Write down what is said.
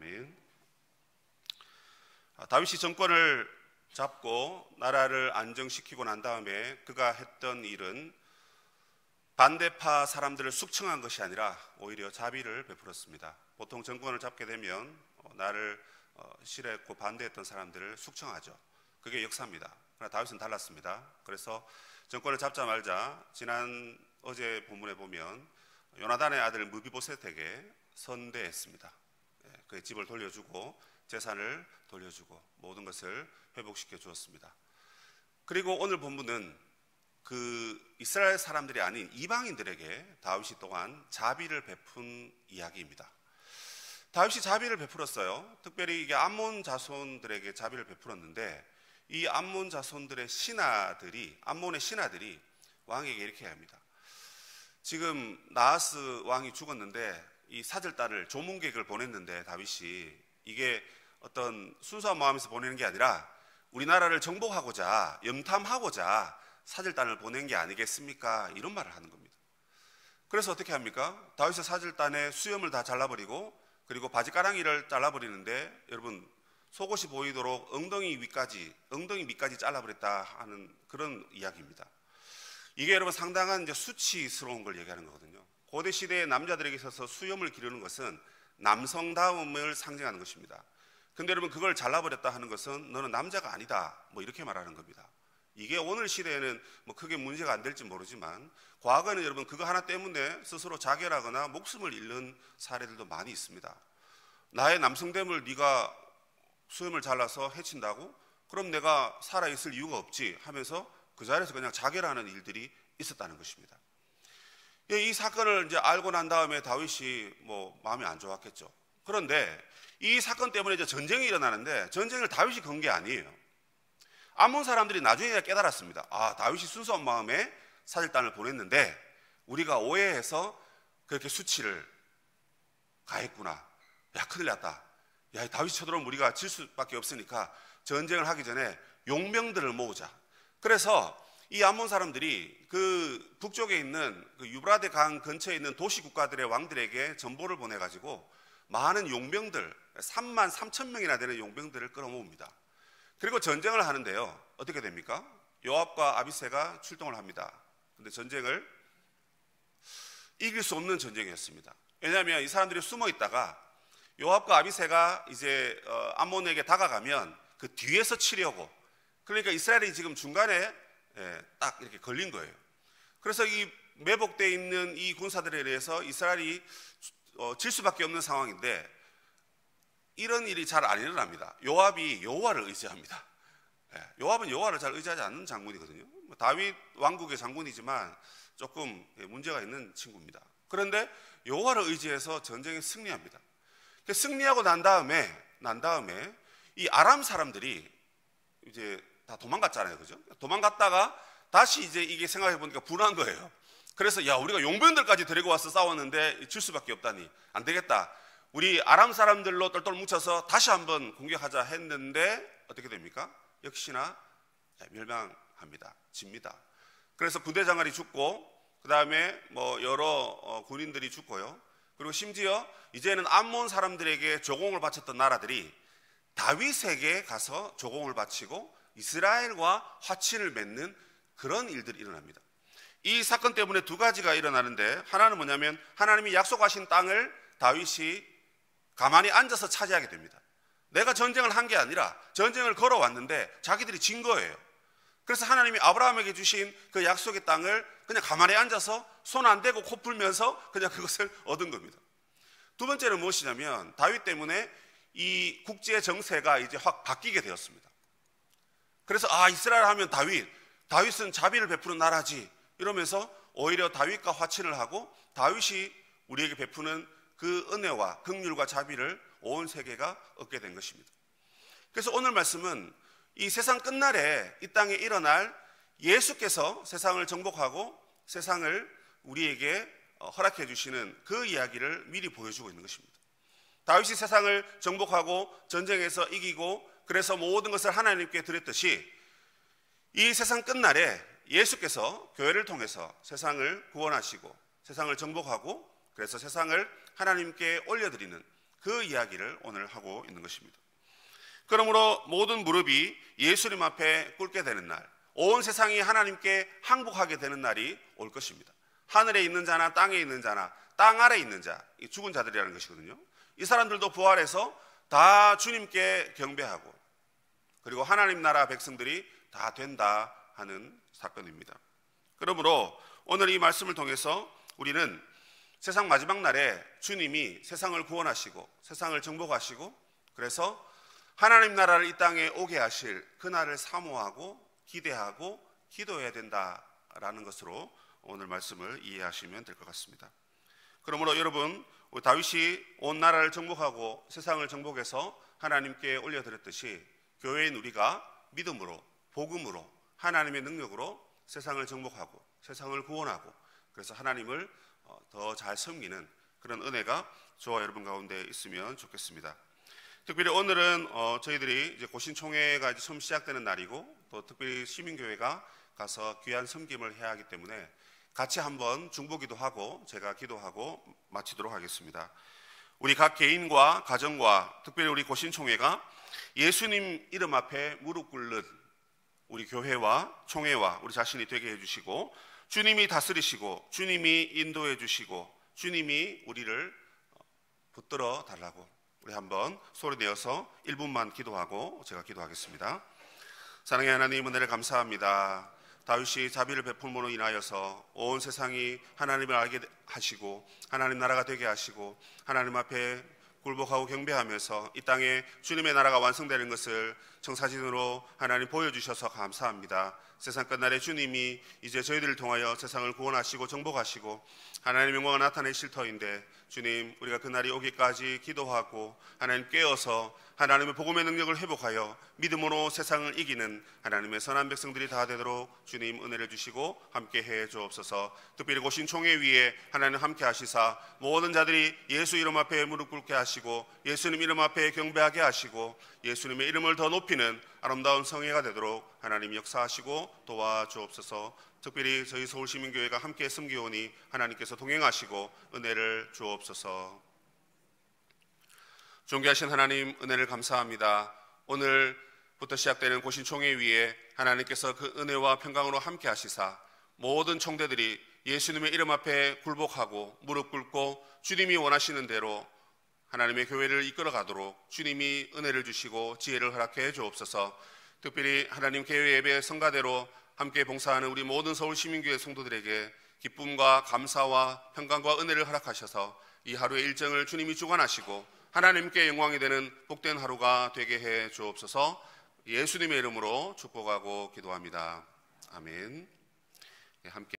아멘. 다윗이 정권을 잡고 나라를 안정시키고 난 다음에 그가 했던 일은 반대파 사람들을 숙청한 것이 아니라 오히려 자비를 베풀었습니다. 보통 정권을 잡게 되면 나를 싫어했고 반대했던 사람들을 숙청하죠. 그게 역사입니다. 그러나 다윗은 달랐습니다. 그래서 정권을 잡자마자 어제 본문에 보면 요나단의 아들 무비보셋에게 선대했습니다. 그의 집을 돌려주고 재산을 돌려주고 모든 것을 회복시켜 주었습니다. 그리고 오늘 본문은 그 이스라엘 사람들이 아닌 이방인들에게 다윗이 또한 자비를 베푼 이야기입니다. 다윗이 자비를 베풀었어요. 특별히 이게 암몬 자손들에게 자비를 베풀었는데 이 암몬 자손들의 암몬의 신하들이 왕에게 이렇게 합니다. 지금 나하스 왕이 죽었는데 이 사절단을 조문객을 보냈는데 다윗이 이게 어떤 순수한 마음에서 보내는 게 아니라 우리나라를 정복하고자 염탐하고자 사절단을 보낸 게 아니겠습니까? 이런 말을 하는 겁니다. 그래서 어떻게 합니까? 다윗의 사절단의 수염을 다 잘라버리고 그리고 바지가랑이를 잘라버리는데 여러분 속옷이 보이도록 엉덩이 밑까지 잘라버렸다 하는 그런 이야기입니다. 이게 여러분 상당한 이제 수치스러운 걸 얘기하는 거거든요. 고대 시대의 남자들에게 있어서 수염을 기르는 것은 남성다움을 상징하는 것입니다. 근데 여러분 그걸 잘라버렸다 하는 것은 너는 남자가 아니다 뭐 이렇게 말하는 겁니다. 이게 오늘 시대에는 뭐 크게 문제가 안 될지 모르지만 과거에는 여러분 그거 하나 때문에 스스로 자결하거나 목숨을 잃는 사례들도 많이 있습니다. 나의 남성됨을 네가 수염을 잘라서 해친다고? 그럼 내가 살아있을 이유가 없지 하면서 그 자리에서 그냥 자결하는 일들이 있었다는 것입니다. 이 사건을 이제 알고 난 다음에 다윗이 뭐 마음이 안 좋았겠죠. 그런데 이 사건 때문에 이제 전쟁이 일어나는데 전쟁을 다윗이 건 게 아니에요. 암몬 사람들이 나중에 깨달았습니다. 아, 다윗이 순수한 마음에 사절단을 보냈는데 우리가 오해해서 그렇게 수치를 가했구나. 야, 큰일 났다. 야, 다윗이 쳐들어오면 우리가 질 수밖에 없으니까 전쟁을 하기 전에 용병들을 모으자. 그래서 이 암몬 사람들이 그 북쪽에 있는 그 유브라데 강 근처에 있는 도시 국가들의 왕들에게 전보를 보내가지고 많은 용병들 33,000명이나 되는 용병들을 끌어모읍니다. 그리고 전쟁을 하는데요. 어떻게 됩니까? 요압과 아비새가 출동을 합니다. 근데 전쟁을 이길 수 없는 전쟁이었습니다. 왜냐하면 이 사람들이 숨어 있다가 요압과 아비새가 이제 암몬에게 다가가면 그 뒤에서 치려고, 그러니까 이스라엘이 지금 중간에 딱 이렇게 걸린 거예요. 그래서 이 매복되어 있는 이 군사들에 의해서 이스라엘이 질 수밖에 없는 상황인데 이런 일이 잘 안 일어납니다. 요압이 여호와를 의지합니다. 요압은 여호와를 잘 의지하지 않는 장군이거든요. 다윗 왕국의 장군이지만 조금 문제가 있는 친구입니다. 그런데 여호와를 의지해서 전쟁에 승리합니다. 승리하고 난 다음에 이 아람 사람들이 이제 다 도망갔잖아요, 그죠? 도망갔다가 다시 이제 이게 생각해 보니까 불안한 거예요. 그래서 야, 우리가 용병들까지 데리고 와서 싸웠는데 질 수밖에 없다니 안 되겠다. 우리 아람 사람들로 똘똘 뭉쳐서 다시 한번 공격하자 했는데 어떻게 됩니까? 역시나 멸망합니다. 집니다. 그래서 군대장관이 죽고 그 다음에 뭐 여러 군인들이 죽고요. 그리고 심지어 이제는 암몬 사람들에게 조공을 바쳤던 나라들이 다윗에게 가서 조공을 바치고 이스라엘과 화친을 맺는 그런 일들이 일어납니다. 이 사건 때문에 두 가지가 일어나는데 하나는 뭐냐면 하나님이 약속하신 땅을 다윗이 가만히 앉아서 차지하게 됩니다. 내가 전쟁을 한 게 아니라 전쟁을 걸어왔는데 자기들이 진 거예요. 그래서 하나님이 아브라함에게 주신 그 약속의 땅을 그냥 가만히 앉아서 손 안 대고 코 풀면서 그냥 그것을 얻은 겁니다. 두 번째는 무엇이냐면 다윗 때문에 이 국제 정세가 이제 확 바뀌게 되었습니다. 그래서 이스라엘 하면 다윗은 자비를 베푸는 나라지 이러면서 오히려 다윗과 화친을 하고 다윗이 우리에게 베푸는 그 은혜와 긍휼과 자비를 온 세계가 얻게 된 것입니다. 그래서 오늘 말씀은 이 세상 끝날에 이 땅에 일어날 예수께서 세상을 정복하고 세상을 우리에게 허락해 주시는 그 이야기를 미리 보여주고 있는 것입니다. 다윗이 세상을 정복하고 전쟁에서 이기고 그래서 모든 것을 하나님께 드렸듯이 이 세상 끝날에 예수께서 교회를 통해서 세상을 구원하시고 세상을 정복하고 그래서 세상을 하나님께 올려드리는 그 이야기를 오늘 하고 있는 것입니다. 그러므로 모든 무릎이 예수님 앞에 꿇게 되는 날, 온 세상이 하나님께 항복하게 되는 날이 올 것입니다. 하늘에 있는 자나 땅에 있는 자나 땅 아래에 있는 자, 죽은 자들이라는 것이거든요. 이 사람들도 부활해서 다 주님께 경배하고, 그리고 하나님 나라 백성들이 다 된다 하는 사건입니다. 그러므로 오늘 이 말씀을 통해서 우리는 세상 마지막 날에 주님이 세상을 구원하시고 세상을 정복하시고, 그래서 하나님 나라를 이 땅에 오게 하실 그날을 사모하고 기대하고 기도해야 된다라는 것으로 오늘 말씀을 이해하시면 될 것 같습니다. 그러므로 여러분, 다윗이 온 나라를 정복하고 세상을 정복해서 하나님께 올려드렸듯이 교회인 우리가 믿음으로, 복음으로, 하나님의 능력으로 세상을 정복하고 세상을 구원하고, 그래서 하나님을 더 잘 섬기는 그런 은혜가 저와 여러분 가운데 있으면 좋겠습니다. 특별히 오늘은 저희들이 이제 고신총회가 이제 처음 시작되는 날이고, 또 특별히 시민교회가 가서 귀한 섬김을 해야 하기 때문에 같이 한번 중보기도 하고 제가 기도하고 마치도록 하겠습니다. 우리 각 개인과 가정과 특별히 우리 고신총회가 예수님 이름 앞에 무릎 꿇는 우리 교회와 총회와 우리 자신이 되게 해주시고, 주님이 다스리시고 주님이 인도해 주시고 주님이 우리를 붙들어 달라고 우리 한번 소리 내어서 1분만 기도하고 제가 기도하겠습니다. 사랑의 하나님, 은혜를 감사합니다. 다윗이 자비를 베풀므로 인하여서 온 세상이 하나님을 알게 하시고 하나님 나라가 되게 하시고 하나님 앞에 굴복하고 경배하면서 이 땅에 주님의 나라가 완성되는 것을 청사진으로 하나님 보여주셔서 감사합니다. 세상 끝날에 주님이 이제 저희들을 통하여 세상을 구원하시고 정복하시고 하나님의 영광을 나타내실 터인데, 주님, 우리가 그날이 오기까지 기도하고 하나님 깨어서 하나님의 복음의 능력을 회복하여 믿음으로 세상을 이기는 하나님의 선한 백성들이 다 되도록 주님 은혜를 주시고 함께 해 주옵소서. 특별히 고신총회 위에 하나님 함께 하시사 모든 자들이 예수 이름 앞에 무릎 꿇게 하시고 예수님 이름 앞에 경배하게 하시고 예수님의 이름을 더 높이는 아름다운 성회가 되도록 하나님 역사하시고 도와주옵소서. 특별히 저희 서울시민교회가 함께 섬기오니 하나님께서 동행하시고 은혜를 주옵소서. 존귀하신 하나님, 은혜를 감사합니다. 오늘부터 시작되는 고신총회 위에 하나님께서 그 은혜와 평강으로 함께 하시사 모든 총대들이 예수님의 이름 앞에 굴복하고 무릎 꿇고 주님이 원하시는 대로 하나님의 교회를 이끌어가도록 주님이 은혜를 주시고 지혜를 허락해 주옵소서. 특별히 하나님 교회 예배 성가대로 함께 봉사하는 우리 모든 서울시민교회 성도들에게 기쁨과 감사와 평강과 은혜를 허락하셔서 이 하루의 일정을 주님이 주관하시고 하나님께 영광이 되는 복된 하루가 되게 해 주옵소서. 예수님의 이름으로 축복하고 기도합니다. 아멘. 함께